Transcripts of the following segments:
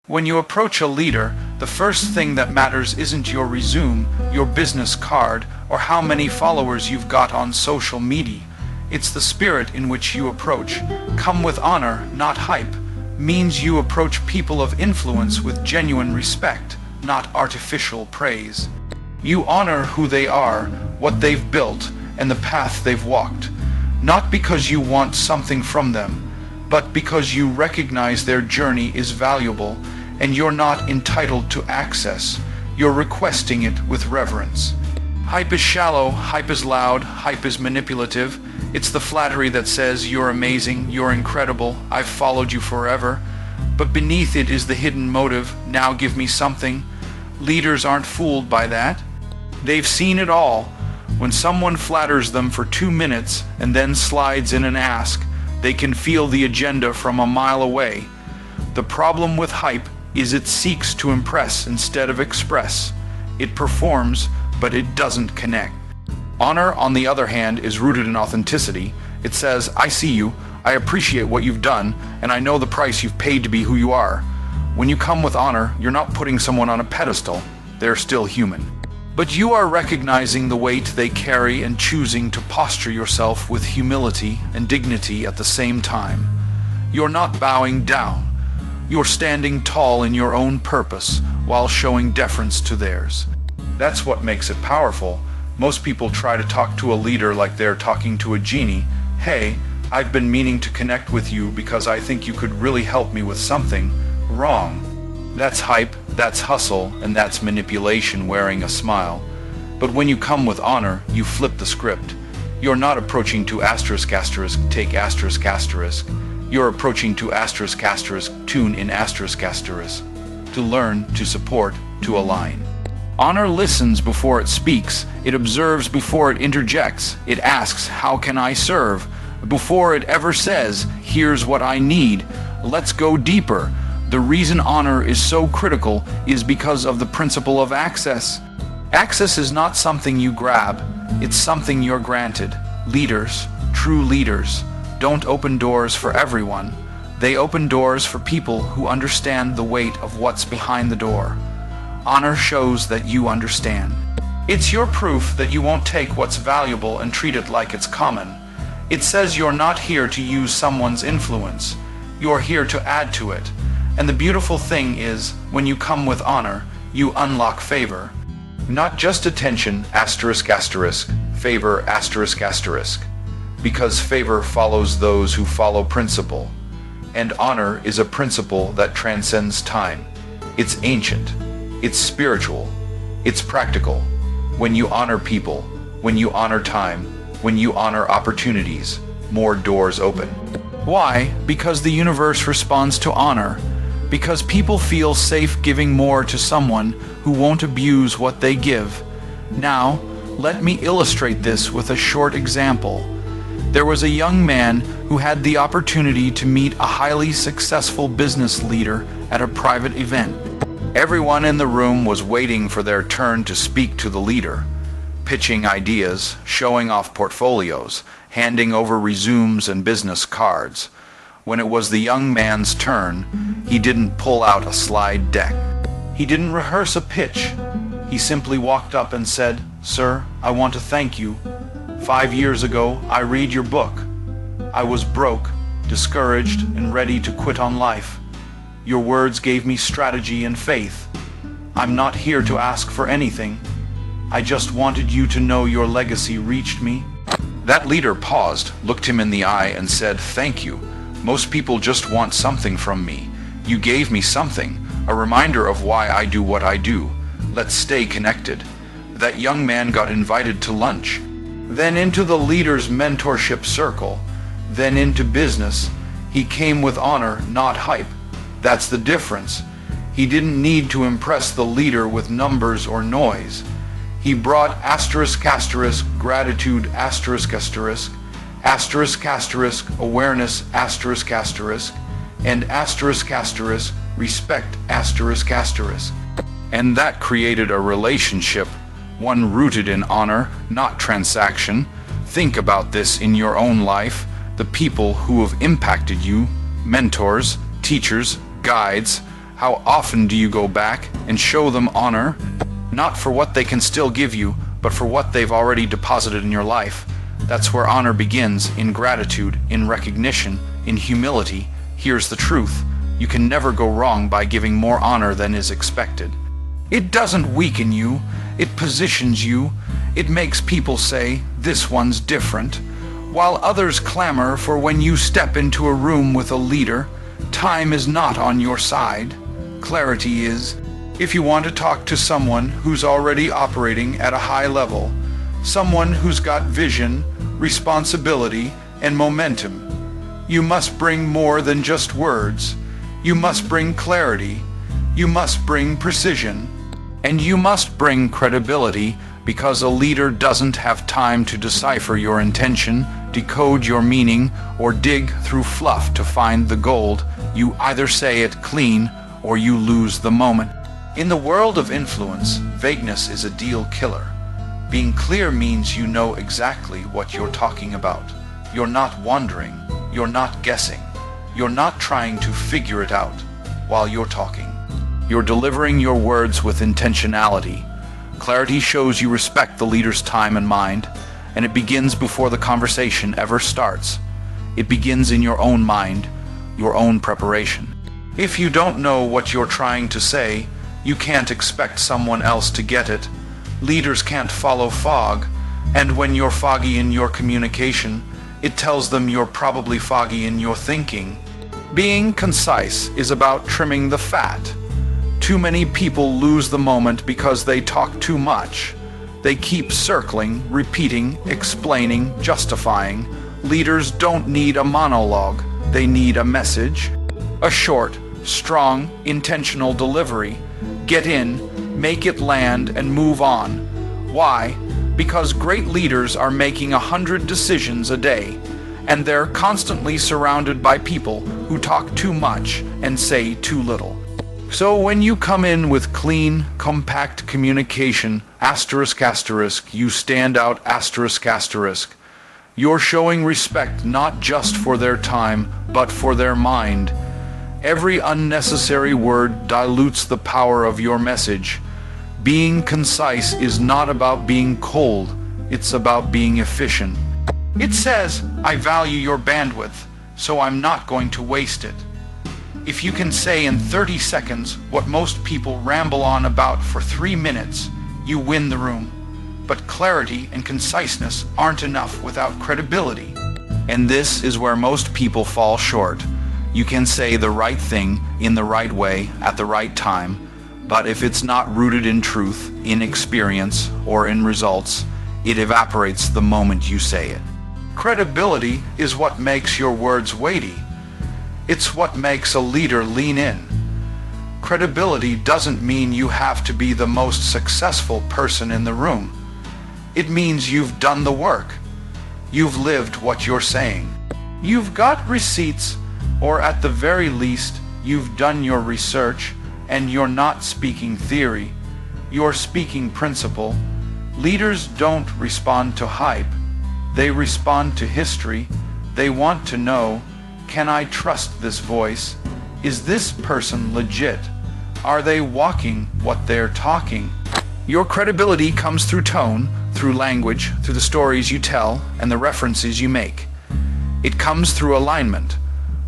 When you approach a leader, the first thing that matters isn't your resume, your business card, or how many followers you've got on social media. It's the spirit in which you approach. Come with honor, not hype, means you approach people of influence with genuine respect, not artificial praise. You honor who they are, what they've built, and the path they've walked, not because you want something from them, but because you recognize their journey is valuable, and you're not entitled to access. You're requesting it with reverence. Hype is shallow, hype is loud, hype is manipulative. It's the flattery that says, you're amazing, you're incredible, I've followed you forever. But beneath it is the hidden motive, now give me something. Leaders aren't fooled by that. They've seen it all. When someone flatters them for 2 minutes and then slides in an ask, they can feel the agenda from a mile away. The problem with hype is it seeks to impress instead of express. It performs, but it doesn't connect. Honor, on the other hand, is rooted in authenticity. It says, I see you, I appreciate what you've done, and I know the price you've paid to be who you are. When you come with honor, you're not putting someone on a pedestal. They're still human. But you are recognizing the weight they carry and choosing to posture yourself with humility and dignity at the same time. You're not bowing down. You're standing tall in your own purpose while showing deference to theirs. That's what makes it powerful. Most people try to talk to a leader like they're talking to a genie. Hey, I've been meaning to connect with you because I think you could really help me with something. Wrong. That's hype, that's hustle, and that's manipulation wearing a smile. But when you come with honor, you flip the script. You're not approaching to asterisk asterisk, take asterisk asterisk. You're approaching to asterisk asterisk, tune in asterisk asterisk. To learn, to support, to align. Honor listens before it speaks. It observes before it interjects. It asks, how can I serve? Before it ever says, here's what I need. Let's go deeper. The reason honor is so critical is because of the principle of access. Access is not something you grab, it's something you're granted. Leaders, true leaders, don't open doors for everyone. They open doors for people who understand the weight of what's behind the door. Honor shows that you understand. It's your proof that you won't take what's valuable and treat it like it's common. It says you're not here to use someone's influence. You're here to add to it. And the beautiful thing is, when you come with honor, you unlock favor. Not just attention, asterisk asterisk, favor asterisk asterisk. Because favor follows those who follow principle. And honor is a principle that transcends time. It's ancient. It's spiritual. It's practical. When you honor people, when you honor time, when you honor opportunities, more doors open. Why? Because the universe responds to honor. Because people feel safe giving more to someone who won't abuse what they give. Now, let me illustrate this with a short example. There was a young man who had the opportunity to meet a highly successful business leader at a private event. Everyone in the room was waiting for their turn to speak to the leader, pitching ideas, showing off portfolios, handing over resumes and business cards. When it was the young man's turn, he didn't pull out a slide deck. He didn't rehearse a pitch. He simply walked up and said, "Sir, I want to thank you. 5 years ago, I read your book. I was broke, discouraged, and ready to quit on life. Your words gave me strategy and faith. I'm not here to ask for anything. I just wanted you to know your legacy reached me." That leader paused, looked him in the eye, and said, "Thank you. Most people just want something from me. You gave me something, a reminder of why I do what I do. Let's stay connected." That young man got invited to lunch, then into the leader's mentorship circle, then into business. He came with honor, not hype. That's the difference. He didn't need to impress the leader with numbers or noise. He brought asterisk asterisk, gratitude asterisk asterisk, asterisk asterisk, awareness asterisk asterisk, and asterisk asterisk, respect asterisk asterisk. And that created a relationship, one rooted in honor, not transaction. Think about this in your own life. The people who have impacted you, mentors, teachers, guides, How often do you go back and show them honor? Not for what they can still give you, but for what they've already deposited in your life. That's where honor begins, in gratitude, in recognition, in humility. Here's the truth. You can never go wrong by giving more honor than is expected. It doesn't weaken you, it positions you. It makes people say, "This one's different." While others clamor for when you step into a room with a leader, time is not on your side. Clarity is. If you want to talk to someone who's already operating at a high level, someone who's got vision, responsibility, and momentum, you must bring more than just words. You must bring clarity. You must bring precision. And you must bring credibility, because a leader doesn't have time to decipher your intention, decode your meaning, or dig through fluff to find the gold. You either say it clean or you lose the moment. In the world of influence, vagueness is a deal killer. Being clear means you know exactly what you're talking about. You're not wondering. You're not guessing. You're not trying to figure it out while you're talking. You're delivering your words with intentionality. Clarity shows you respect the leader's time and mind, and it begins before the conversation ever starts. It begins in your own mind, your own preparation. If you don't know what you're trying to say, you can't expect someone else to get it. Leaders can't follow fog, and when you're foggy in your communication, it tells them you're probably foggy in your thinking. Being concise is about trimming the fat. Too many people lose the moment because they talk too much. They keep circling, repeating, explaining, justifying. Leaders don't need a monologue. They need a message. A short, strong, intentional delivery. Get in, make it land, and move on. Why? Because great leaders are making 100 decisions a day, and they're constantly surrounded by people who talk too much and say too little. So when you come in with clean, compact communication, asterisk, asterisk, you stand out, asterisk, asterisk. You're showing respect not just for their time, but for their mind. Every unnecessary word dilutes the power of your message. Being concise is not about being cold, it's about being efficient. It says, "I value your bandwidth, so I'm not going to waste it." If you can say in 30 seconds what most people ramble on about for 3 minutes, you win the room. But clarity and conciseness aren't enough without credibility. And this is where most people fall short. You can say the right thing in the right way at the right time, but if it's not rooted in truth, in experience, or in results, it evaporates the moment you say it. Credibility is what makes your words weighty. It's what makes a leader lean in. Credibility doesn't mean you have to be the most successful person in the room. It means you've done the work. You've lived what you're saying. You've got receipts, or at the very least, you've done your research, and you're not speaking theory. You're speaking principle. Leaders don't respond to hype. They respond to history. They want to know, can I trust this voice? Is this person legit? Are they walking what they're talking? Your credibility comes through tone, through language, through the stories you tell, and the references you make. It comes through alignment.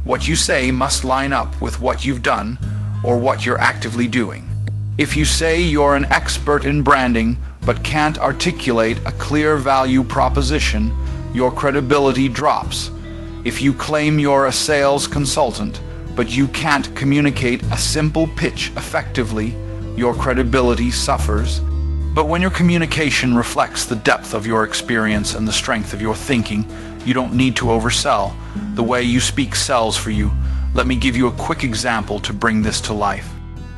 What you say must line up with what you've done or what you're actively doing. If you say you're an expert in branding but can't articulate a clear value proposition, your credibility drops. If you claim you're a sales consultant, but you can't communicate a simple pitch effectively, your credibility suffers. But when your communication reflects the depth of your experience and the strength of your thinking, you don't need to oversell. The way you speak sells for you. Let me give you a quick example to bring this to life.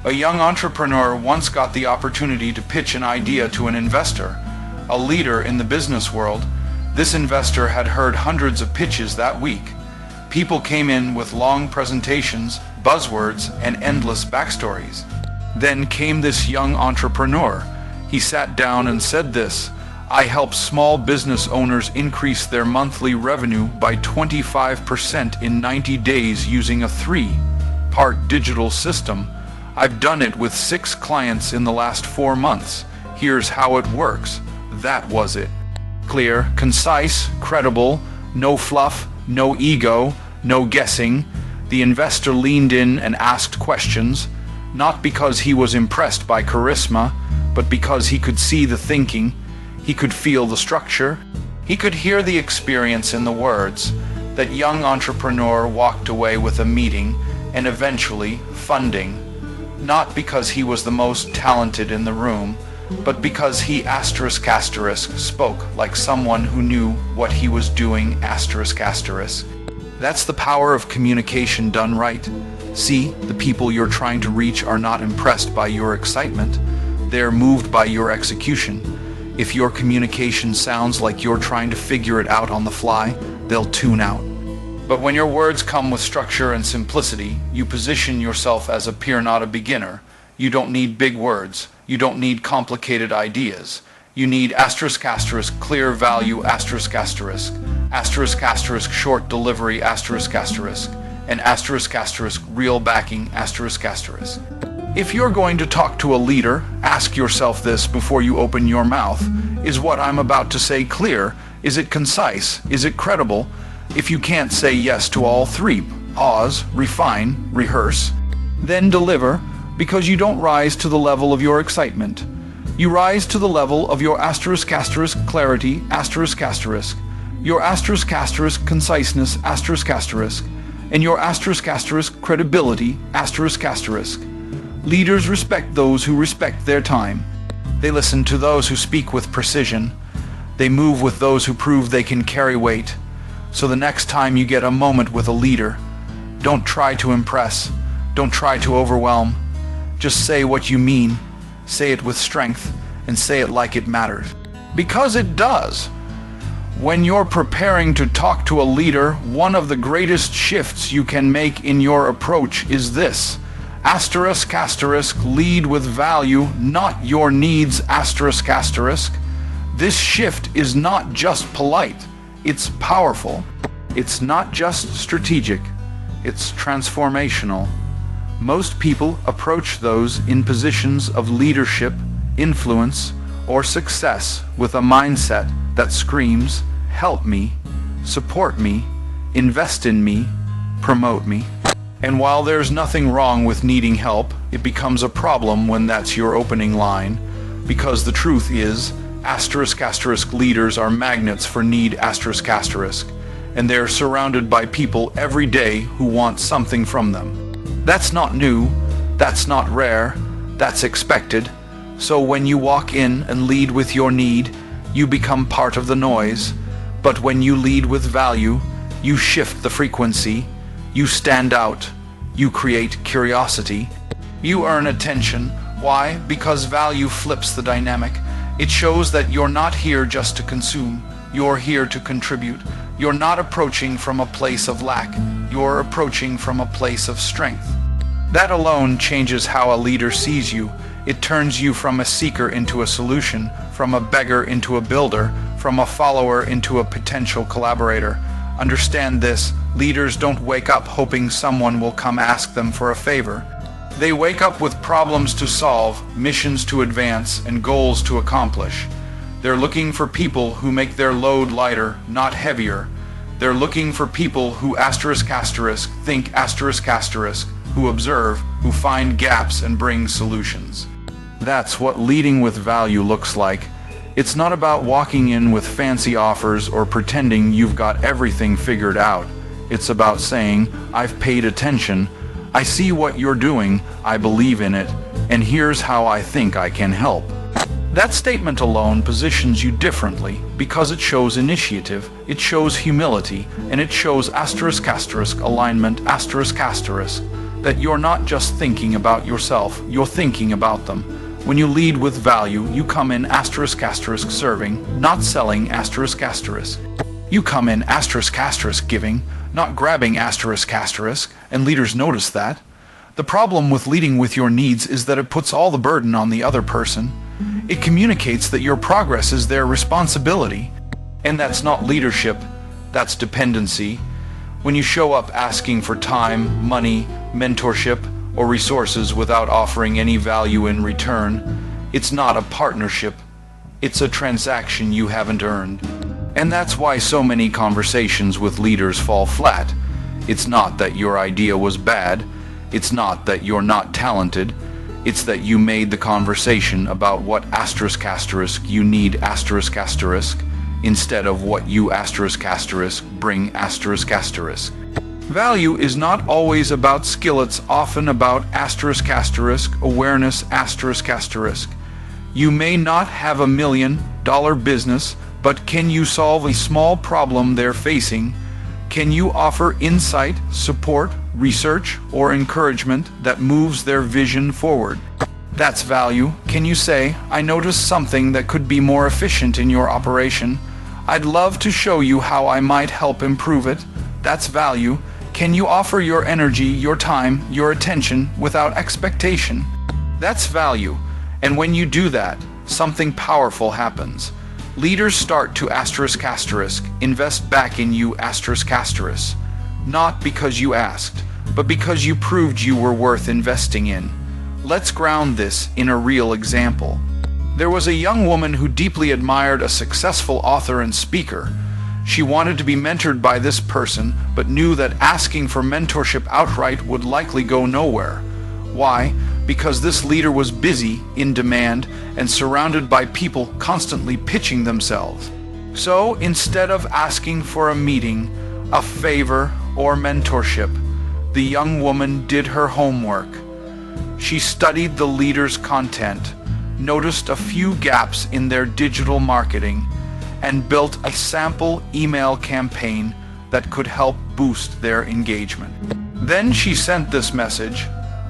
A young entrepreneur once got the opportunity to pitch an idea to an investor, a leader in the business world. This investor had heard hundreds of pitches that week. People came in with long presentations, buzzwords, and endless backstories. Then came this young entrepreneur. He sat down and said this: "I help small business owners increase their monthly revenue by 25% in 90 days using a 3-part digital system. I've done it with 6 clients in the last 4 months. Here's how it works. That was it. Clear, concise, credible, no fluff, no ego, no guessing. The investor leaned in and asked questions, not because he was impressed by charisma, but because he could see the thinking, he could feel the structure, he could hear the experience in the words. That young entrepreneur walked away with a meeting and eventually funding, not because he was the most talented in the room, but because he spoke like someone who knew what he was doing. That's the power of communication done right. See, the people you're trying to reach are not impressed by your excitement. They're moved by your execution. If your communication sounds like you're trying to figure it out on the fly, they'll tune out. But when your words come with structure and simplicity, you position yourself as a peer, not a beginner. You don't need big words. You don't need complicated ideas. You need clear value, short delivery, and real backing, If you're going to talk to a leader, ask yourself this before you open your mouth. Is what I'm about to say clear? Is it concise? Is it credible? If you can't say yes to all 3, pause, refine, rehearse, then deliver, because you don't rise to the level of your excitement. You rise to the level of your clarity, your conciseness, and your credibility, Leaders respect those who respect their time. They listen to those who speak with precision. They move with those who prove they can carry weight. So the next time you get a moment with a leader, don't try to impress, don't try to overwhelm. Just say what you mean, say it with strength, and say it like it matters. Because it does. When you're preparing to talk to a leader, one of the greatest shifts you can make in your approach is this. Lead with value, not your needs, This shift is not just polite, it's powerful. It's not just strategic, it's transformational. Most people approach those in positions of leadership, influence, or success with a mindset that screams, help me, support me, invest in me, promote me. And while there's nothing wrong with needing help, it becomes a problem when that's your opening line, because the truth is, leaders are magnets for need, and they're surrounded by people every day who want something from them. That's not new, that's not rare, that's expected. So when you walk in and lead with your need, you become part of the noise. But when you lead with value, you shift the frequency, you stand out, you create curiosity, you earn attention. Why? Because value flips the dynamic. It shows that you're not here just to consume, you're here to contribute. You're not approaching from a place of lack, you're approaching from a place of strength. That alone changes how a leader sees you. It turns you from a seeker into a solution, from a beggar into a builder, from a follower into a potential collaborator. Understand this, leaders don't wake up hoping someone will come ask them for a favor. They wake up with problems to solve, missions to advance, and goals to accomplish. They're looking for people who make their load lighter, not heavier. They're looking for people who think who observe, who find gaps and bring solutions. That's what leading with value looks like. It's not about walking in with fancy offers or pretending you've got everything figured out. It's about saying, I've paid attention, I see what you're doing, I believe in it, and here's how I think I can help. That statement alone positions you differently because it shows initiative, it shows humility, and it shows alignment, that you're not just thinking about yourself, you're thinking about them. When you lead with value, you come in serving, not selling You come in giving, not grabbing and leaders notice that. The problem with leading with your needs is that it puts all the burden on the other person. It communicates that your progress is their responsibility. And that's not leadership, that's dependency. When you show up asking for time, money, mentorship, or resources without offering any value in return, it's not a partnership. It's a transaction you haven't earned. And that's why so many conversations with leaders fall flat. It's not that your idea was bad. It's not that you're not talented. It's that you made the conversation about what *** you need *** instead of what you *** bring ***. Value is not always about skill, it's often about *** awareness ***. You may not have $1 million business, but can you solve a small problem they're facing? Can you offer insight, support, research, or encouragement that moves their vision forward? That's value. Can you say, I noticed something that could be more efficient in your operation. I'd love to show you how I might help improve it. That's value. Can you offer your energy, your time, your attention without expectation? That's value. And when you do that, something powerful happens. Leaders start to *** invest back in you ***, not because you asked, but because you proved you were worth investing in. Let's ground this in a real example. There was a young woman who deeply admired a successful author and speaker. She wanted to be mentored by this person, but knew that asking for mentorship outright would likely go nowhere. Why? Because this leader was busy, in demand, and surrounded by people constantly pitching themselves. So instead of asking for a meeting, a favor, or mentorship, the young woman did her homework. She studied the leader's content, noticed a few gaps in their digital marketing, and built a sample email campaign that could help boost their engagement. Then she sent this message: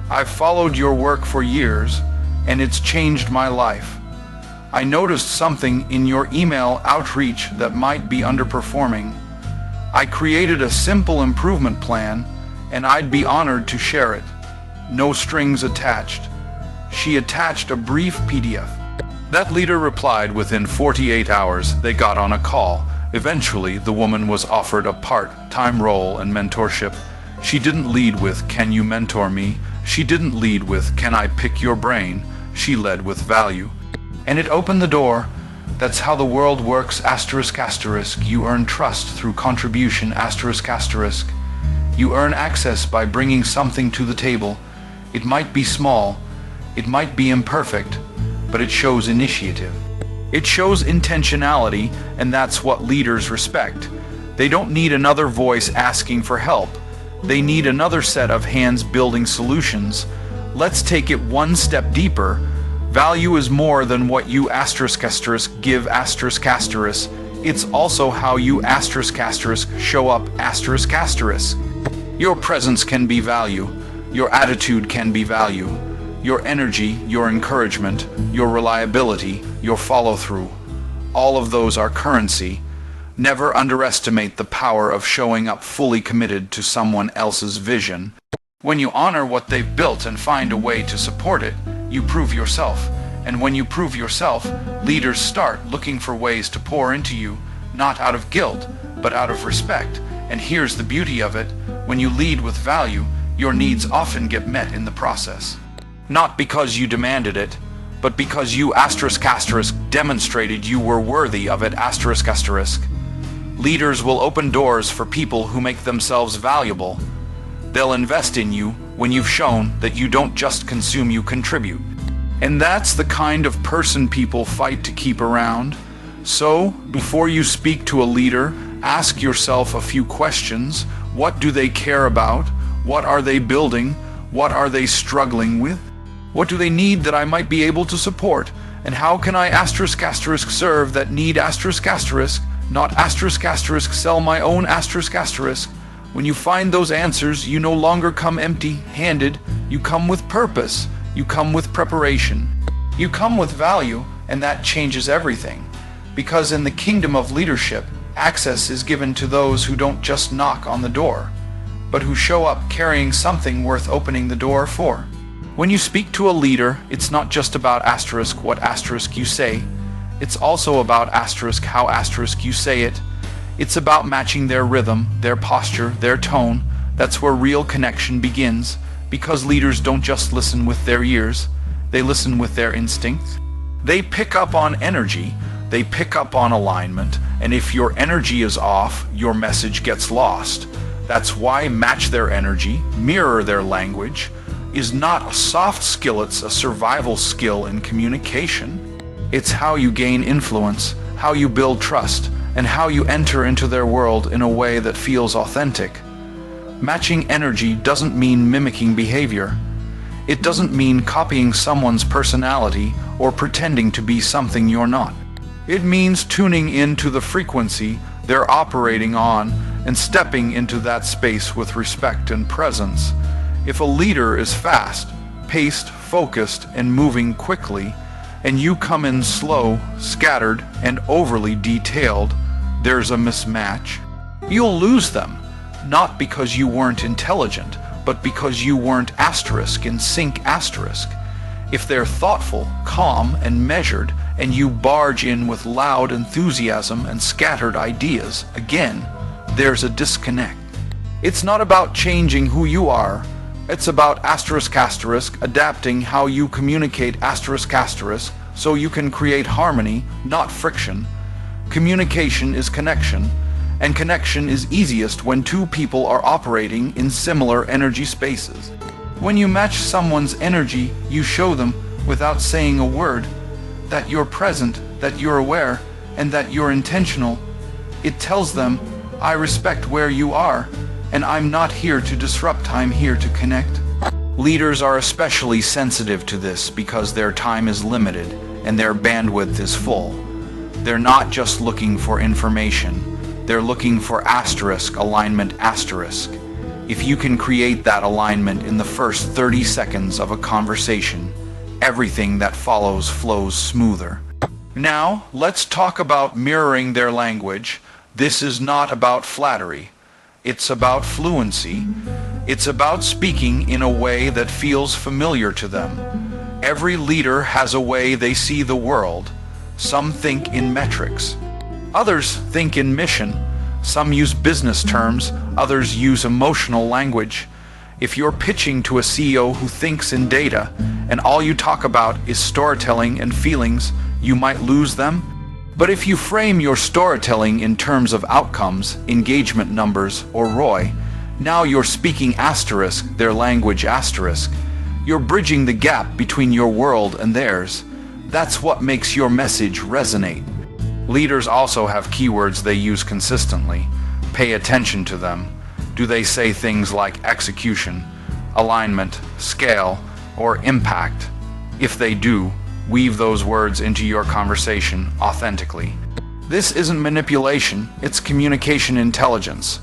I've followed your work for years, and it's changed my life. I noticed something in your email outreach that might be underperforming. I created a simple improvement plan, and I'd be honored to share it. No strings attached. She attached a brief PDF. That leader replied within 48 hours. They got on a call. Eventually, the woman was offered a part-time role and mentorship. She didn't lead with, "Can you mentor me?" She didn't lead with, "Can I pick your brain?" She led with value. And it opened the door. That's how the world works ***. You earn trust through contribution ***. You earn access by bringing something to the table. It might be small, it might be imperfect, but it shows initiative. It shows intentionality, and that's what leaders respect. They don't need another voice asking for help. They need another set of hands building solutions. Let's take it one step deeper. Value is more than what you *** give ***. It's also how you *** show up ***. Your presence can be value. Your attitude can be value. Your energy, your encouragement, your reliability, your follow-through. All of those are currency. Never underestimate the power of showing up fully committed to someone else's vision. When you honor what they've built and find a way to support it, you prove yourself. And when you prove yourself, leaders start looking for ways to pour into you, not out of guilt, but out of respect. And here's the beauty of it: when you lead with value, your needs often get met in the process. Not because you demanded it, but because you *** demonstrated you were worthy of it ***. Leaders will open doors for people who make themselves valuable. They'll invest in you when you've shown that you don't just consume, you contribute. And that's the kind of person people fight to keep around. So, before you speak to a leader, ask yourself a few questions. What do they care about? What are they building? What are they struggling with? What do they need that I might be able to support? And how can I *** serve that need ***, not *** sell my own ***. When you find those answers, you no longer come empty-handed. You come with purpose. You come with preparation. You come with value, and that changes everything. Because in the kingdom of leadership, access is given to those who don't just knock on the door, but who show up carrying something worth opening the door for. When you speak to a leader, it's not just about * what * you say. It's also about * how * you say it. It's about matching their rhythm, their posture, their tone. That's where real connection begins. Because leaders don't just listen with their ears, they listen with their instincts. They pick up on energy, they pick up on alignment, and if your energy is off, your message gets lost. That's why match their energy, mirror their language, is not a soft skill, it's a survival skill in communication. It's how you gain influence, how you build trust, and how you enter into their world in a way that feels authentic. Matching energy doesn't mean mimicking behavior. It doesn't mean copying someone's personality or pretending to be something you're not. It means tuning into the frequency they're operating on and stepping into that space with respect and presence. If a leader is fast, paced, focused, and moving quickly, and you come in slow, scattered, and overly detailed, there's a mismatch. You'll lose them, not because you weren't intelligent, but because you weren't in sync. If they're thoughtful, calm, and measured, and you barge in with loud enthusiasm and scattered ideas, again, there's a disconnect. It's not about changing who you are. It's about adapting how you communicate so you can create harmony, not friction. Communication is connection, and connection is easiest when two people are operating in similar energy spaces. When you match someone's energy, you show them, without saying a word, that you're present, that you're aware, and that you're intentional. It tells them, I respect where you are, and I'm not here to disrupt, I'm here to connect. Leaders are especially sensitive to this because their time is limited and their bandwidth is full. They're not just looking for information, they're looking for alignment. If you can create that alignment in the first 30 seconds of a conversation, everything that follows flows smoother. Now, let's talk about mirroring their language. This is not about flattery. It's about fluency. It's about speaking in a way that feels familiar to them. Every leader has a way they see the world. Some think in metrics. Others think in mission. Some use business terms. Others use emotional language. If you're pitching to a CEO who thinks in data, and all you talk about is storytelling and feelings, you might lose them. But if you frame your storytelling in terms of outcomes, engagement numbers, or ROI, now you're speaking their language . You're bridging the gap between your world and theirs. That's what makes your message resonate. Leaders also have keywords they use consistently. Pay attention to them. Do they say things like execution, alignment, scale, or impact? If they do, weave those words into your conversation authentically. This isn't manipulation, it's communication intelligence.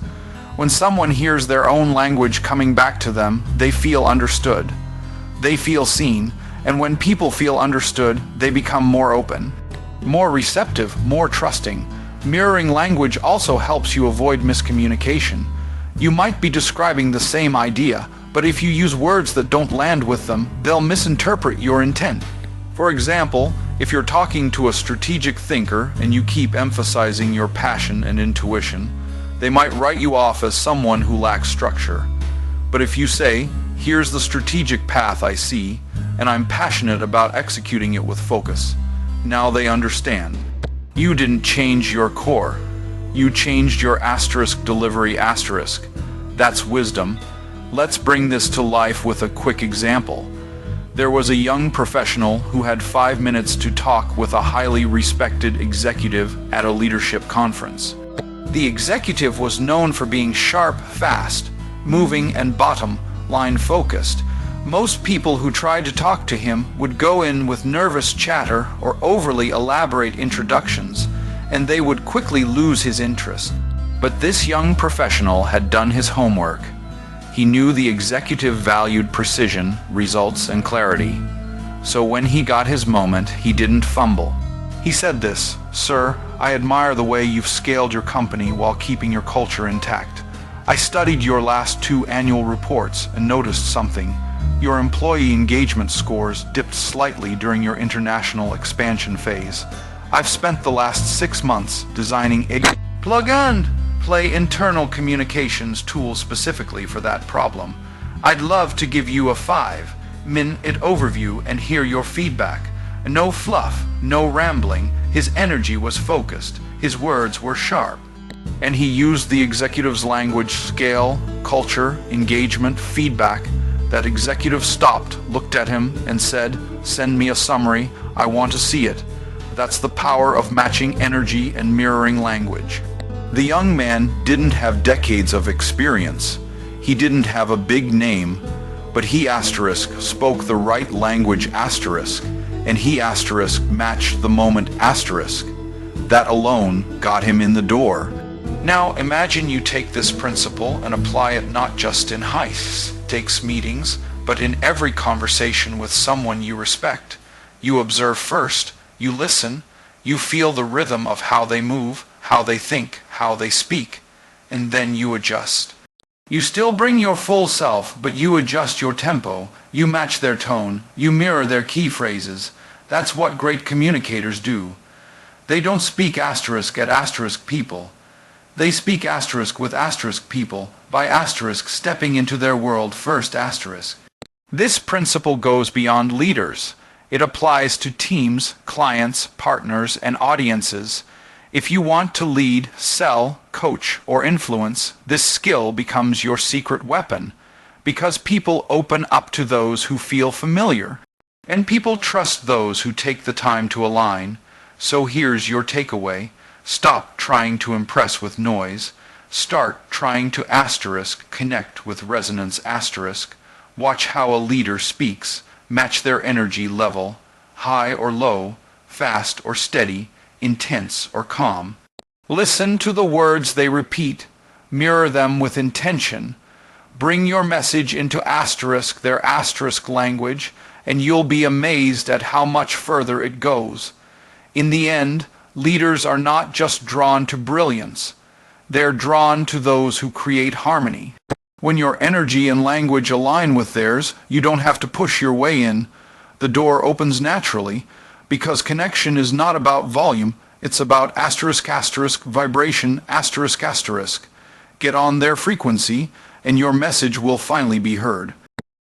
When someone hears their own language coming back to them, they feel understood. They feel seen, and when people feel understood, they become more open, more receptive, more trusting. Mirroring language also helps you avoid miscommunication. You might be describing the same idea, but if you use words that don't land with them, they'll misinterpret your intent. For example, if you're talking to a strategic thinker and you keep emphasizing your passion and intuition, they might write you off as someone who lacks structure. But if you say, here's the strategic path I see, and I'm passionate about executing it with focus, now they understand. You didn't change your core. You changed your delivery . That's wisdom. Let's bring this to life with a quick example. There was a young professional who had 5 minutes to talk with a highly respected executive at a leadership conference. The executive was known for being sharp, fast, moving, and bottom-line focused. Most people who tried to talk to him would go in with nervous chatter or overly elaborate introductions, and they would quickly lose his interest. But this young professional had done his homework. He knew the executive valued precision, results, and clarity. So when he got his moment, he didn't fumble. He said this, "Sir, I admire the way you've scaled your company while keeping your culture intact. I studied your last 2 annual reports and noticed something. Your employee engagement scores dipped slightly during your international expansion phase. I've spent the last 6 months designing a plug-and-play internal communications tool specifically for that problem. I'd love to give you a 5-minute overview and hear your feedback. No fluff, no rambling. His energy was focused. His words were sharp. And he used the executive's language: scale, culture, engagement, feedback. That executive stopped, looked at him, and said, "Send me a summary. I want to see it." That's the power of matching energy and mirroring language. The young man didn't have decades of experience. He didn't have a big name, but he spoke the right language, and he matched the moment. That alone got him in the door. Now imagine you take this principle and apply it not just in high-stakes meetings, but in every conversation with someone you respect. You observe first, you listen, you feel the rhythm of how they move, how they think, how they speak, and then you adjust. You still bring your full self, but you adjust your tempo, you match their tone, you mirror their key phrases. That's what great communicators do. They don't speak at people. They speak with people, by stepping into their world first. This principle goes beyond leaders. It applies to teams, clients, partners, and audiences. If you want to lead, sell, coach, or influence, this skill becomes your secret weapon, because people open up to those who feel familiar, and people trust those who take the time to align. So here's your takeaway. Stop trying to impress with noise. Start trying to connect with resonance. Watch how a leader speaks. Match their energy level, high or low, fast or steady, intense or calm. Listen to the words they repeat. Mirror them with intention. Bring your message into their language, and you'll be amazed at how much further it goes. In the end, leaders are not just drawn to brilliance. They're drawn to those who create harmony. When your energy and language align with theirs, you don't have to push your way in. The door opens naturally, because connection is not about volume, it's about vibration. Get on their frequency, and your message will finally be heard.